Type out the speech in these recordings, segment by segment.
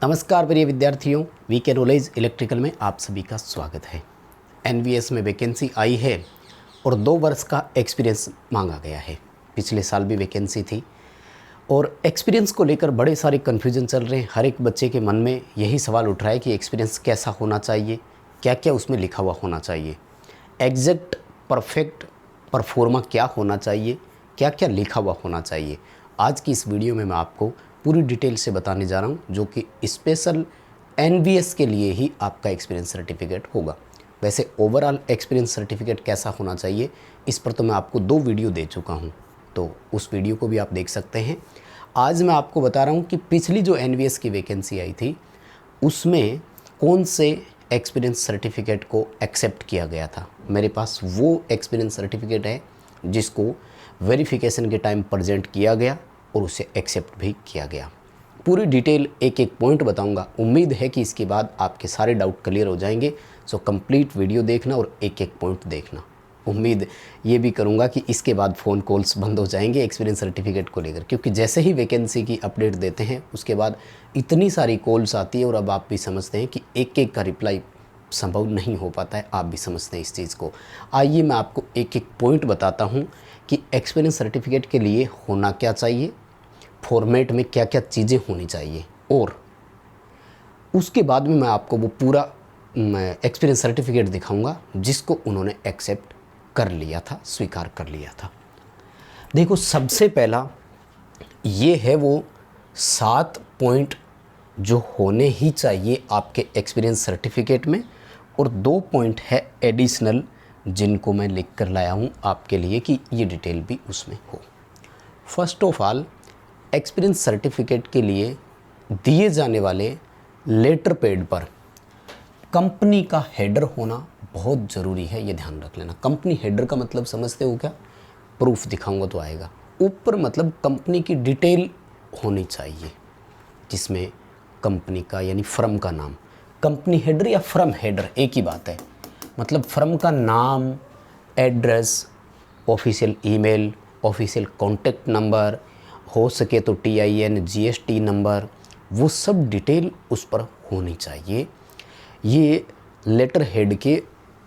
नमस्कार प्रिय विद्यार्थियों, वीके नॉलेज इलेक्ट्रिकल में आप सभी का स्वागत है। एनवीएस में वैकेंसी आई है और 2 वर्ष का एक्सपीरियंस मांगा गया है। पिछले साल भी वैकेंसी थी और एक्सपीरियंस को लेकर बड़े सारे कन्फ्यूजन चल रहे हैं। हर एक बच्चे के मन में यही सवाल उठ रहा है कि एक्सपीरियंस कैसा होना चाहिए, क्या क्या उसमें लिखा हुआ होना चाहिए, एग्जैक्ट परफेक्ट परफॉर्मा क्या होना चाहिए, क्या क्या लिखा हुआ होना चाहिए। आज की इस वीडियो में मैं आपको पूरी डिटेल से बताने जा रहा हूँ, जो कि स्पेशल एनवीएस के लिए ही आपका एक्सपीरियंस सर्टिफिकेट होगा। वैसे ओवरऑल एक्सपीरियंस सर्टिफिकेट कैसा होना चाहिए, इस पर तो मैं आपको 2 वीडियो दे चुका हूँ, तो उस वीडियो को भी आप देख सकते हैं। आज मैं आपको बता रहा हूँ कि पिछली जो एनवीएस की वैकेंसी आई थी उसमें कौन से एक्सपीरियंस सर्टिफिकेट को एक्सेप्ट किया गया था। मेरे पास वो एक्सपीरियंस सर्टिफिकेट है जिसको वेरिफिकेशन के टाइम प्रेजेंट किया गया और उसे एक्सेप्ट भी किया गया। पूरी डिटेल एक एक पॉइंट बताऊंगा। उम्मीद है कि इसके बाद आपके सारे डाउट क्लियर हो जाएंगे। सो कंप्लीट वीडियो देखना और एक एक पॉइंट देखना। उम्मीद ये भी करूंगा कि इसके बाद फ़ोन कॉल्स बंद हो जाएंगे एक्सपीरियंस सर्टिफिकेट को लेकर, क्योंकि जैसे ही वैकेंसी की अपडेट देते हैं उसके बाद इतनी सारी कॉल्स आती है और अब आप भी समझते हैं कि एक एक का रिप्लाई संभव नहीं हो पाता है। आप भी समझते हैं इस चीज़ को। आइए मैं आपको एक एक पॉइंट बताता हूँ कि एक्सपीरियंस सर्टिफिकेट के लिए होना क्या चाहिए, फॉर्मेट में क्या क्या चीज़ें होनी चाहिए, और उसके बाद में मैं आपको वो पूरा एक्सपीरियंस सर्टिफिकेट दिखाऊंगा जिसको उन्होंने एक्सेप्ट कर लिया था, स्वीकार कर लिया था। देखो, सबसे पहला ये है वो 7 पॉइंट जो होने ही चाहिए आपके एक्सपीरियंस सर्टिफिकेट में, और 2 पॉइंट है एडिशनल जिनको मैं लिख कर लाया हूँ आपके लिए कि ये डिटेल भी उसमें हो। First of all, experience certificate के लिए दिए जाने वाले लेटर पैड पर कंपनी का हेडर होना बहुत ज़रूरी है, ये ध्यान रख लेना। कंपनी हेडर का मतलब समझते हो क्या? प्रूफ दिखाऊंगा तो आएगा। ऊपर मतलब कंपनी की डिटेल होनी चाहिए जिसमें कंपनी का यानी फर्म का नाम, कंपनी हेडर या फर्म हेडर एक ही बात है। मतलब फर्म का नाम, address, official email, official contact number, हो सके तो TIN GST नंबर, वो सब डिटेल उस पर होनी चाहिए। ये लेटर हेड के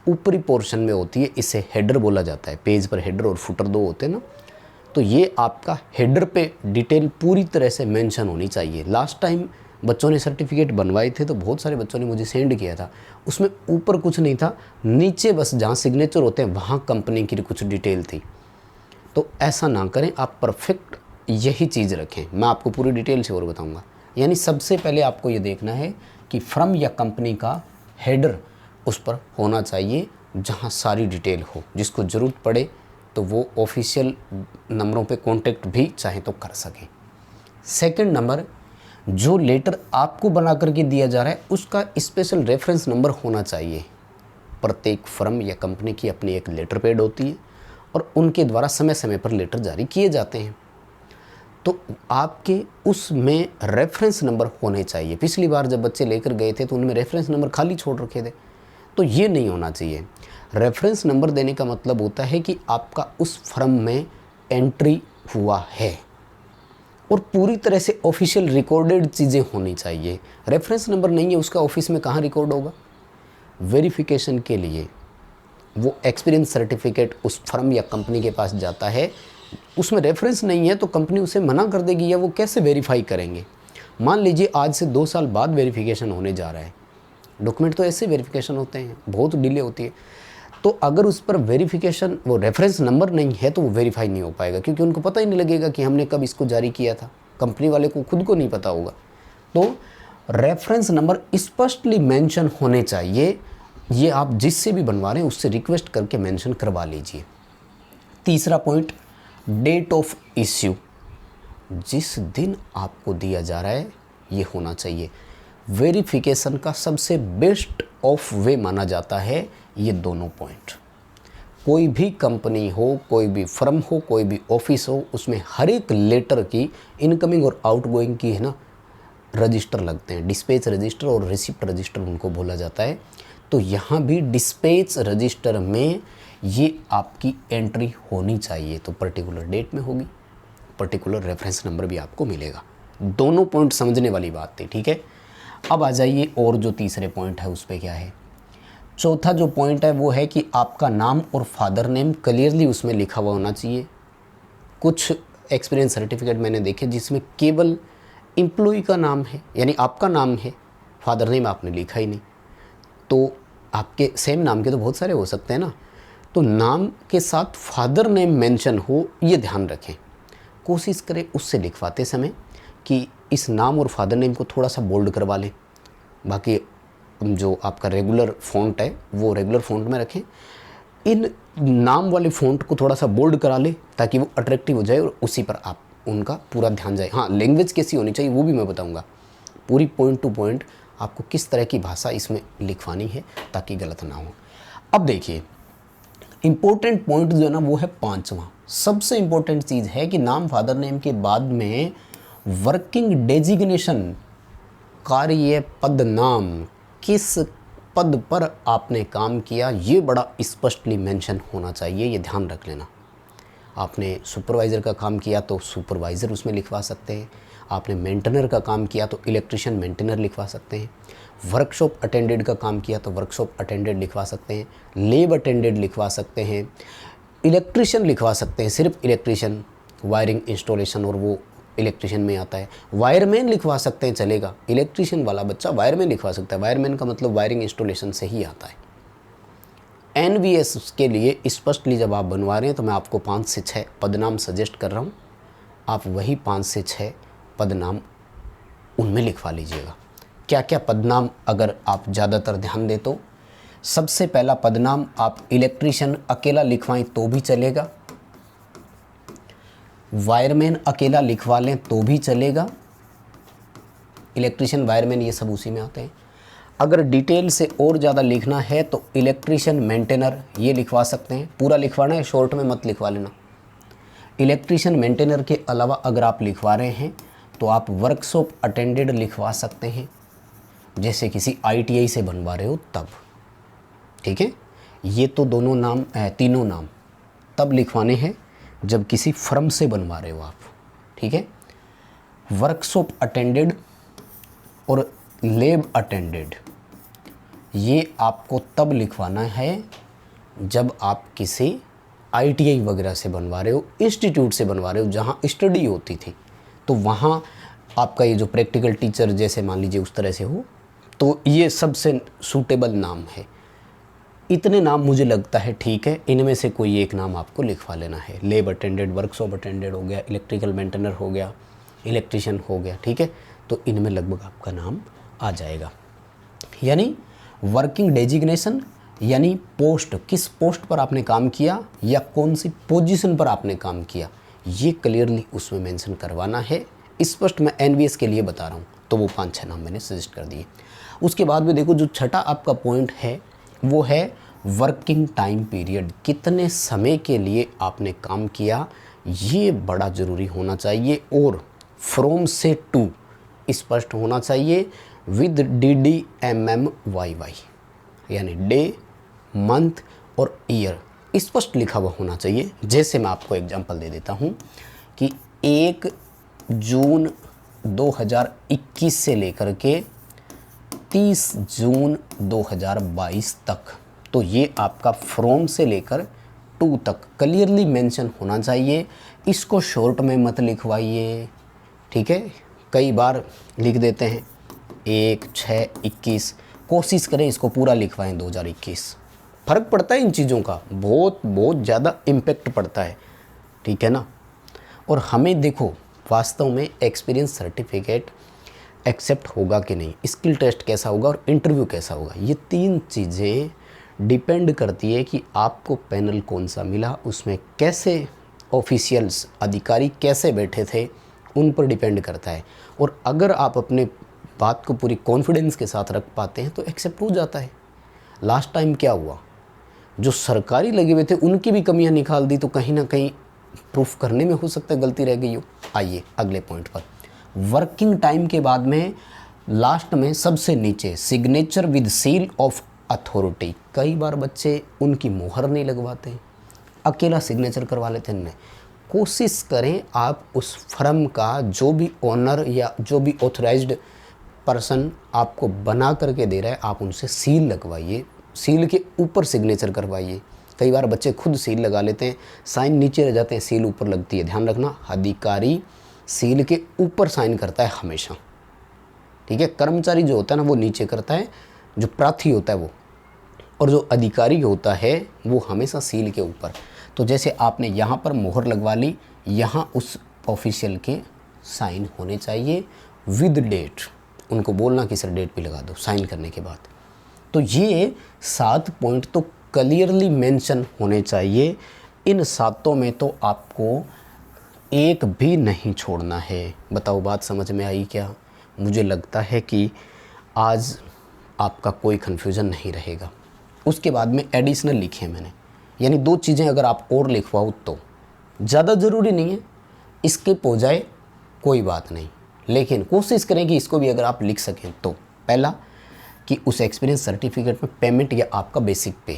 ऊपरी पोर्शन में होती है, इसे हेडर बोला जाता है। पेज पर हेडर और फुटर 2 होते हैं ना, तो ये आपका हेडर पे डिटेल पूरी तरह से मेंशन होनी चाहिए। लास्ट टाइम बच्चों ने सर्टिफिकेट बनवाए थे तो बहुत सारे बच्चों ने मुझे सेंड किया था, उसमें ऊपर कुछ नहीं था, नीचे बस जहाँ सिग्नेचर होते हैं वहाँ कंपनी की कुछ डिटेल थी। तो ऐसा ना करें, आप परफेक्ट यही चीज़ रखें। मैं आपको पूरी डिटेल से और बताऊंगा। यानी सबसे पहले आपको ये देखना है कि फर्म या कंपनी का हेडर उस पर होना चाहिए जहाँ सारी डिटेल हो। जिसको ज़रूरत पड़े तो वो ऑफिशियल नंबरों पे कांटेक्ट भी चाहे तो कर सके। सेकंड नंबर, जो लेटर आपको बना करके दिया जा रहा है उसका स्पेशल रेफरेंस नंबर होना चाहिए। प्रत्येक फर्म या कंपनी की अपनी एक लेटर पैड होती है और उनके द्वारा समय समय पर लेटर जारी किए जाते हैं, तो आपके उसमें रेफरेंस नंबर होने चाहिए। पिछली बार जब बच्चे लेकर गए थे तो उनमें रेफरेंस नंबर खाली छोड़ रखे थे, तो ये नहीं होना चाहिए। रेफरेंस नंबर देने का मतलब होता है कि आपका उस फर्म में एंट्री हुआ है और पूरी तरह से ऑफिशियल रिकॉर्डेड चीज़ें होनी चाहिए। रेफरेंस नंबर नहीं है, उसका ऑफिस में कहाँ रिकॉर्ड होगा? वेरिफिकेशन के लिए वो एक्सपीरियंस सर्टिफिकेट उस फर्म या कंपनी के पास जाता है, उसमें रेफरेंस नहीं है तो कंपनी उसे मना कर देगी, या वो कैसे वेरीफाई करेंगे? मान लीजिए आज से 2 साल बाद वेरिफिकेशन होने जा रहा है, डॉक्यूमेंट तो ऐसे वेरिफिकेशन होते हैं, बहुत डिले होती है, तो अगर उस पर वेरिफिकेशन वो रेफरेंस नंबर नहीं है तो वो वेरीफाई नहीं हो पाएगा, क्योंकि उनको पता ही नहीं लगेगा कि हमने कब इसको जारी किया था। कंपनी वाले को खुद को नहीं पता होगा। तो रेफरेंस नंबर स्पष्टली मेंशन होने चाहिए। ये आप जिससे भी बनवा रहे हैं उससे रिक्वेस्ट करके मेंशन करवा लीजिए। तीसरा पॉइंट, डेट ऑफ इश्यू, जिस दिन आपको दिया जा रहा है ये होना चाहिए। वेरिफिकेशन का सबसे बेस्ट ऑफ वे माना जाता है ये दोनों पॉइंट। कोई भी कंपनी हो, कोई भी फर्म हो, कोई भी ऑफिस हो, उसमें हर एक लेटर की इनकमिंग और आउटगोइंग की है ना रजिस्टर लगते हैं। डिस्पैच रजिस्टर और रिसिप्ट रजिस्टर उनको बोला जाता है। तो यहाँ भी डिस्पैच रजिस्टर में ये आपकी एंट्री होनी चाहिए, तो पर्टिकुलर डेट में होगी, पर्टिकुलर रेफरेंस नंबर भी आपको मिलेगा। दोनों पॉइंट समझने वाली बात थी, ठीक है। अब आ जाइए और जो तीसरे पॉइंट है उस पर क्या है। चौथा जो पॉइंट है वो है कि आपका नाम और फादर नेम क्लियरली उसमें लिखा हुआ होना चाहिए। कुछ एक्सपीरियंस सर्टिफिकेट मैंने देखे जिसमें केवल एम्प्लॉय का नाम है, यानी आपका नाम है, फादर नेम आपने लिखा ही नहीं। तो आपके सेम नाम के तो बहुत सारे हो सकते हैं ना, तो नाम के साथ फादर नेम मेंशन हो ये ध्यान रखें। कोशिश करें उससे लिखवाते समय कि इस नाम और फादर नेम को थोड़ा सा बोल्ड करवा लें। बाकी जो आपका रेगुलर फ़ॉन्ट है वो रेगुलर फ़ॉन्ट में रखें। इन नाम वाले फ़ॉन्ट को थोड़ा सा बोल्ड करा लें ताकि वो अट्रैक्टिव हो जाए और उसी पर आप उनका पूरा ध्यान जाए। हाँ, लैंग्वेज कैसी होनी चाहिए वो भी मैं बताऊंगा, पूरी पॉइंट टू पॉइंट आपको किस तरह की भाषा इसमें लिखवानी है ताकि गलत ना हो। अब देखिए इम्पोर्टेंट पॉइंट जो है ना वो है पांचवा। सबसे इम्पोर्टेंट चीज़ है कि नाम फादर नेम के बाद में वर्किंग डेजिग्नेशन, कार्य पद नाम, किस पद पर आपने काम किया ये बड़ा स्पष्टली मेंशन होना चाहिए, ये ध्यान रख लेना। आपने सुपरवाइज़र का काम किया तो सुपरवाइज़र उसमें लिखवा सकते हैं, आपने मेंटेनर का काम किया तो इलेक्ट्रिशियन मेंटेनर लिखवा सकते हैं, वर्कशॉप अटेंडेंट का काम किया तो वर्कशॉप अटेंडेंट लिखवा सकते हैं, लेब अटेंडेंट लिखवा सकते हैं, इलेक्ट्रिशियन लिखवा सकते हैं, सिर्फ इलेक्ट्रिशियन, वायरिंग इंस्टॉलेशन और वो इलेक्ट्रिशियन में आता है। वायरमैन लिखवा सकते हैं, चलेगा, इलेक्ट्रिशियन वाला बच्चा वायरमैन लिखवा सकता है, वायरमैन का मतलब वायरिंग इंस्टॉलेशन से ही आता है। एनवीएस के लिए स्पष्टली जब आप बनवा रहे हैं तो मैं आपको 5 से 6 पदनाम सजेस्ट कर रहा हूँ, आप वही 5 से 6 पदनाम उनमें लिखवा लीजिएगा। क्या क्या पदनाम अगर आप ज़्यादातर ध्यान दें तो सबसे पहला पदनाम आप इलेक्ट्रिशियन अकेला लिखवाएं तो भी चलेगा, वायरमैन अकेला लिखवा लें तो भी चलेगा, इलेक्ट्रिशियन वायरमैन ये सब उसी में आते हैं। अगर डिटेल से और ज़्यादा लिखना है तो इलेक्ट्रिशियन मेंटेनर ये लिखवा सकते हैं, पूरा लिखवाना है, शॉर्ट में मत लिखवा लेना। इलेक्ट्रिशियन मेंटेनर के अलावा अगर आप लिखवा रहे हैं तो आप वर्कशॉप अटेंडेंट लिखवा सकते हैं, जैसे किसी आईटीआई से बनवा रहे हो तब, ठीक है। ये तो दोनों नाम तीनों नाम तब लिखवाने हैं जब किसी फर्म से बनवा रहे हो आप, ठीक है। वर्कशॉप अटेंडेंट और लेब अटेंडेंट ये आपको तब लिखवाना है जब आप किसी आईटीआई वगैरह से बनवा रहे हो, इंस्टीट्यूट से बनवा रहे हो जहाँ स्टडी होती थी, तो वहाँ आपका ये जो प्रैक्टिकल टीचर जैसे मान लीजिए उस तरह से हो, तो ये सबसे सूटेबल नाम है। इतने नाम मुझे लगता है ठीक है, इनमें से कोई एक नाम आपको लिखवा लेना है। लेब अटेंडेंट, वर्कशॉप अटेंडेंट हो गया, इलेक्ट्रिकल मेंटेनर हो गया, इलेक्ट्रिशियन हो गया, ठीक है। तो इनमें लगभग आपका नाम आ जाएगा। यानी वर्किंग डेजिग्नेशन यानी पोस्ट, किस पोस्ट पर आपने काम किया या कौन सी पोजीशन पर आपने काम किया, ये क्लियरली उसमें मेंशन करवाना है। स्पष्ट मैं एनवीएस के लिए बता रहा हूँ, तो वो 5-6 नाम मैंने सजेस्ट कर दिए। उसके बाद में देखो जो छठा आपका पॉइंट है वो है वर्किंग टाइम पीरियड, कितने समय के लिए आपने काम किया, ये बड़ा ज़रूरी होना चाहिए। और फ्रॉम से टू स्पष्ट होना चाहिए विद DDMMYY, यानी डे, मंथ और ईयर स्पष्ट लिखा हुआ होना चाहिए। जैसे मैं आपको एग्जांपल दे देता हूँ कि 1 जून 2021 से लेकर के 30 जून 2022 तक, तो ये आपका फ्रॉम से लेकर टू तक क्लियरली मेंशन होना चाहिए। इसको शॉर्ट में मत लिखवाइए, ठीक है। कई बार लिख देते हैं 1/6/21, कोशिश करें इसको पूरा लिखवाएं 2021। फ़र्क पड़ता है इन चीज़ों का, बहुत ज़्यादा इम्पेक्ट पड़ता है, ठीक है ना। और हमें देखो वास्तव में एक्सपीरियंस सर्टिफिकेट एक्सेप्ट होगा कि नहीं, स्किल टेस्ट कैसा होगा और इंटरव्यू कैसा होगा, ये 3 चीज़ें डिपेंड करती है कि आपको पैनल कौन सा मिला, उसमें कैसे ऑफिशियल्स अधिकारी कैसे बैठे थे, उन पर डिपेंड करता है। और अगर आप अपने बात को पूरी कॉन्फिडेंस के साथ रख पाते हैं तो एक्सेप्ट हो जाता है। लास्ट टाइम क्या हुआ, जो सरकारी लगे हुए थे उनकी भी कमियां निकाल दी, तो कहीं ना कहीं प्रूफ करने में हो सकता है गलती रह गई हो। आइए अगले पॉइंट पर, वर्किंग टाइम के बाद में लास्ट में सबसे नीचे signature with seal of authority. कई बार बच्चे उनकी मोहर नहीं लगवाते, अकेला सिग्नेचर करवा लेते हैं। कोशिश करें आप उस फर्म का जो भी ओनर या जो भी ऑथराइज्ड पर्सन आपको बना करके दे रहा है, आप उनसे सील लगवाइए, सील के ऊपर सिग्नेचर करवाइए। कई बार बच्चे खुद सील लगा लेते हैं, साइन नीचे रह जाते हैं, सील ऊपर लगती है। ध्यान रखना, अधिकारी सील के ऊपर साइन करता है हमेशा, ठीक है। कर्मचारी जो होता है ना वो नीचे करता है, जो प्रार्थी होता है वो, और जो अधिकारी होता है वो हमेशा सील के ऊपर। तो जैसे आपने यहाँ पर मोहर लगवा ली, यहाँ उस ऑफिशियल के साइन होने चाहिए विद डेट। उनको बोलना कि सर डेट भी लगा दो साइन करने के बाद। तो ये 7 पॉइंट तो क्लियरली मेंशन होने चाहिए। इन 7 में तो आपको एक भी नहीं छोड़ना है। बताओ बात समझ में आई क्या? मुझे लगता है कि आज आपका कोई कन्फ्यूज़न नहीं रहेगा। उसके बाद में एडिशनल लिखे मैंने, यानी 2 चीज़ें अगर आप और लिखवाओ तो ज़्यादा ज़रूरी नहीं है, स्किप हो जाए कोई बात नहीं, लेकिन कोशिश करें कि इसको भी अगर आप लिख सकें तो। पहला कि उस एक्सपीरियंस सर्टिफिकेट में पेमेंट या आपका बेसिक पे,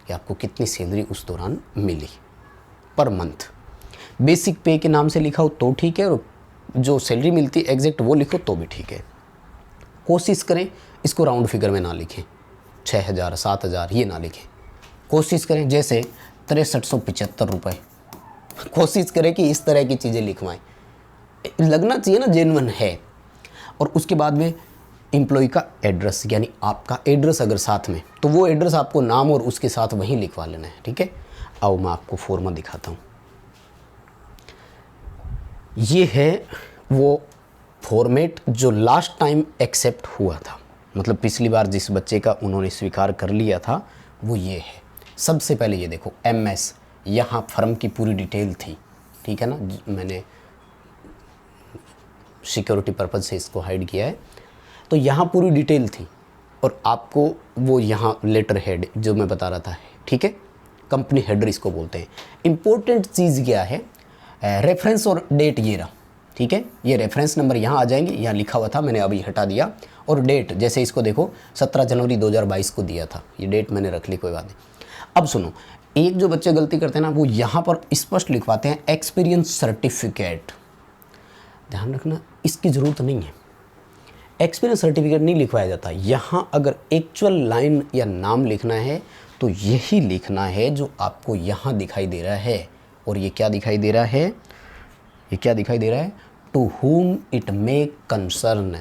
कि आपको कितनी सैलरी उस दौरान मिली पर मंथ। बेसिक पे के नाम से लिखा हो तो ठीक है, और जो सैलरी मिलती है एग्जैक्ट वो लिखो तो भी ठीक है। कोशिश करें इसको राउंड फिगर में ना लिखें, 6000 7000 ये ना लिखें। कोशिश करें जैसे 6375 रुपये, कोशिश करें कि इस तरह की चीज़ें लिखवाएं, लगना चाहिए ना जेन्युइन है। और उसके बाद में एम्प्लॉय का एड्रेस, यानी आपका एड्रेस अगर साथ में, तो वो एड्रेस आपको नाम और उसके साथ वहीं लिखवा लेना है, ठीक है। आओ मैं आपको फॉर्मा दिखाता हूँ। ये है वो फॉर्मेट जो लास्ट टाइम एक्सेप्ट हुआ था, मतलब पिछली बार जिस बच्चे का उन्होंने स्वीकार कर लिया था वो ये है। सबसे पहले ये देखो MS, यहाँ फर्म की पूरी डिटेल थी, ठीक है ना। मैंने सिक्योरिटी पर्पज़ से इसको हाइड किया है, तो यहाँ पूरी डिटेल थी। और आपको वो यहाँ लेटर हेड जो मैं बता रहा था, ठीक है, कंपनी हेडर इसको बोलते हैं। इम्पोर्टेंट चीज़ क्या है, रेफरेंस और डेट ये रहा, ठीक है। ये रेफरेंस नंबर यहाँ आ जाएंगे, यहाँ लिखा हुआ था मैंने अभी हटा दिया। और डेट जैसे इसको देखो 17 जनवरी 2022 को दिया था, ये डेट मैंने रख ली, कोई बात नहीं। अब सुनो, एक जो बच्चे गलती करते हैं ना, वो यहाँ पर स्पष्ट लिखवाते हैं एक्सपीरियंस सर्टिफिकेट। ध्यान रखना, इसकी ज़रूरत नहीं है, एक्सपीरियंस सर्टिफिकेट नहीं लिखवाया जाता। यहाँ अगर एक्चुअल लाइन या नाम लिखना है तो यही लिखना है जो आपको यहाँ दिखाई दे रहा है। और ये क्या दिखाई दे रहा है, ये क्या दिखाई दे रहा है, to whom it may concern.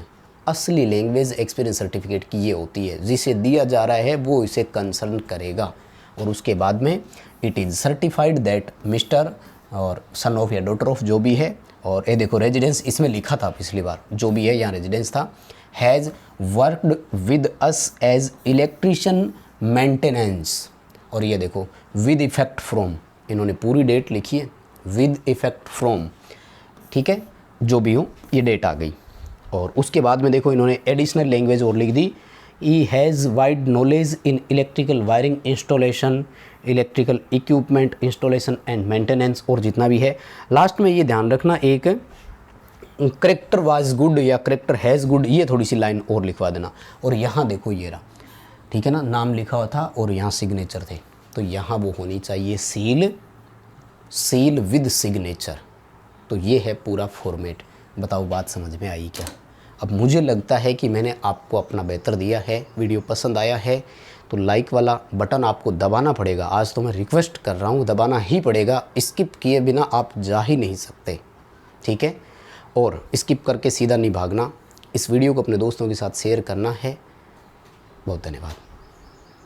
असली लैंग्वेज एक्सपीरियंस सर्टिफिकेट की ये होती है, जिसे दिया जा रहा है वो इसे कंसर्न करेगा। और उसके बाद में it is certified that mister और सन ऑफ या डॉटर ऑफ जो भी है, और ये देखो रेजिडेंस इसमें लिखा था पिछली बार, जो भी है यहाँ रेजिडेंस था, has worked with us as electrician maintenance. और ये देखो विद इफेक्ट फ्रॉम, इन्होंने पूरी डेट लिखी है, विद इफेक्ट फ्रॉम, ठीक है, जो भी हो ये डेट आ गई। और उसके बाद में देखो इन्होंने एडिशनल लैंग्वेज और लिख दी, he has wide knowledge in electrical wiring installation, electrical equipment installation and maintenance, और जितना भी है। लास्ट में ये ध्यान रखना, एक करेक्टर वाज गुड या करेक्टर हैज़ गुड, ये थोड़ी सी लाइन और लिखवा देना। और यहाँ देखो ये रहा, ठीक है ना, नाम लिखा हुआ था और यहाँ सिग्नेचर थे, तो यहाँ वो होनी चाहिए सील, सील विद सिग्नेचर। तो ये है पूरा फॉर्मेट। बताओ बात समझ में आई क्या? अब मुझे लगता है कि मैंने आपको अपना बेहतर दिया है। वीडियो पसंद आया है तो लाइक वाला बटन आपको दबाना पड़ेगा। आज तो मैं रिक्वेस्ट कर रहा हूँ, दबाना ही पड़ेगा, स्किप किए बिना आप जा ही नहीं सकते, ठीक है। और स्किप करके सीधा नहीं भागना। इस वीडियो को अपने दोस्तों के साथ शेयर करना है। बहुत धन्यवाद।